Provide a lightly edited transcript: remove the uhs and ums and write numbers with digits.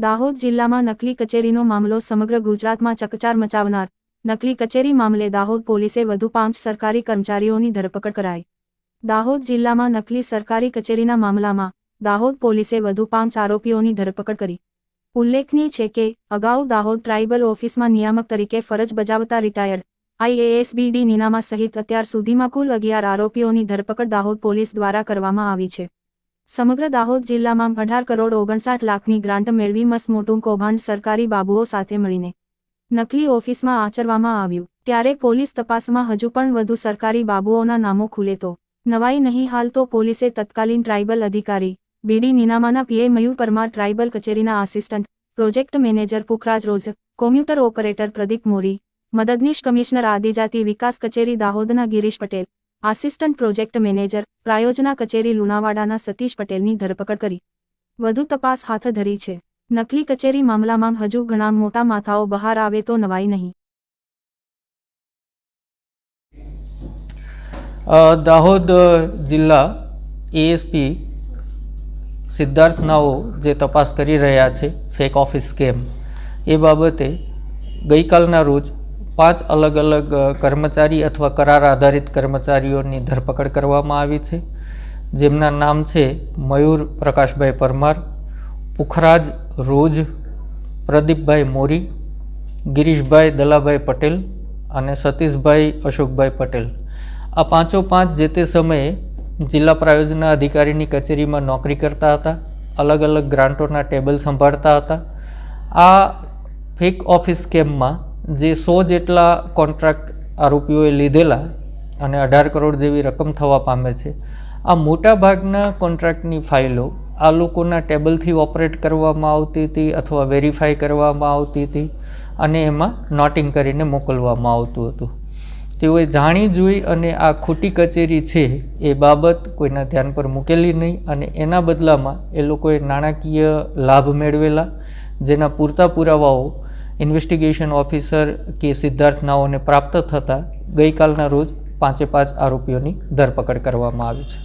દાહોદ જિલ્લામાં નકલી કચેરીનો મામલો સમગ્ર ગુજરાતમાં ચકચાર મચાવનાર નકલી કચેરી મામલે દાહોદ પોલીસે વધુ 5 સરકારી કર્મચારીઓની ધરપકડ કરાઈ। દાહોદ જિલ્લામાં નકલી સરકારી કચેરીના મામલામાં દાહોદ પોલીસે વધુ 5 આરોપીઓની ધરપકડ કરી। ઉલ્લેખનીય છે કે અગાઉ દાહોદ ટ્રાઇબલ ઓફિસમાં નિયામક તરીકે ફરજ બજાવતા રિટાયર્ડ IAS BD નીનામા સહિત અત્યાર સુધીમાં કુલ 11 આરોપીઓની ધરપકડ દાહોદ પોલીસ દ્વારા કરવામાં આવી છે। સમગ્ર દાહોદ જિલ્લામાં 18 કરોડ 59 લાખની ગ્રાન્ટ મેળવી મસમોટું કૌભાંડ સરકારી બાબુઓ સાથે મળીને નકલી ઓફિસમાં આચરવામાં આવ્યું, ત્યારે પોલીસ તપાસમાં હજુ પણ વધુ સરકારી બાબુઓના નામો ખુલે તો નવાઈ નહીં। હાલ તો પોલીસે તત્કાલીન ટ્રાઇબલ અધિકારી BD નીનામાના PA મયુર પરમાર, ટ્રાઇબલ કચેરીના assistant project manager Pukhraj Roz, computer operator Pradeep Mori, મદદનીશ કમિશનર આદિજાતિ વિકાસ કચેરી દાહોદના Girish Patel, assistant project manager પ્રાયોજના કચેરી લુણાવાડાના સતીશ પટેલની ધરપકડ કરી વધુ તપાસ હાથ ધરી છે। નકલી કચેરી મામલામાં હજુ ઘણા મોટા માથાઓ બહાર આવે તો નવાઈ નહીં। દાહોદ જિલ્લા ASP સિદ્ધાર્થ નાઓ જે તપાસ કરી રહ્યા છે ફેક ઓફિસ સ્કેમ, એ બાબતે ગઈકાલના રોજ 5 અલગ અલગ કર્મચારી અથવા કરાર આધારિત કર્મચારીઓની ધરપકડ કરવામાં આવી છે, જેમના નામ છે મયુર પ્રકાશભાઈ પરમાર, પુખરાજ રોજ, પ્રદીપભાઈ મોરી, ગિરીશભાઈ દલાભાઈ પટેલ અને સતીશભાઈ અશોકભાઈ પટેલ। આ 5 જે તે સમયે જિલ્લા પ્રાયોજના અધિકારીની કચેરીમાં નોકરી કરતા હતા, અલગ અલગ ગ્રાન્ટોના ટેબલ સંભાળતા હતા। આ ફેક ઓફિસ સ્કેમમાં જે 100 જેટલા કોન્ટ્રાક્ટ આરોપીઓએ લીધેલા અને 18 કરોડ જેવી રકમ થવા પામે છે। આ મોટા ભાગના કોન્ટ્રાક્ટની ફાઇલો આ લોકોના ટેબલથી ઓપરેટ કરવામાં આવતી હતી અથવા વેરીફાઈ કરવામાં આવતી હતી અને એમાં નોટિંગ કરીને મોકલવામાં આવતું હતું। તેઓએ જાણી જોઈ અને આ ખોટી કચેરી છે એ બાબત કોઈના ધ્યાન પર મૂકેલી નહીં અને એના બદલામાં એ લોકોએ નાણાકીય લાભ મેળવેલા, જેના પૂરતા પુરાવાઓ ઇન્વેસ્ટિગેશન ઓફિસર કે સિદ્ધાર્થ નાઓને પ્રાપ્ત થતાં ગઈકાલના રોજ 5 આરોપીઓની ધરપકડ કરવામાં આવી છે।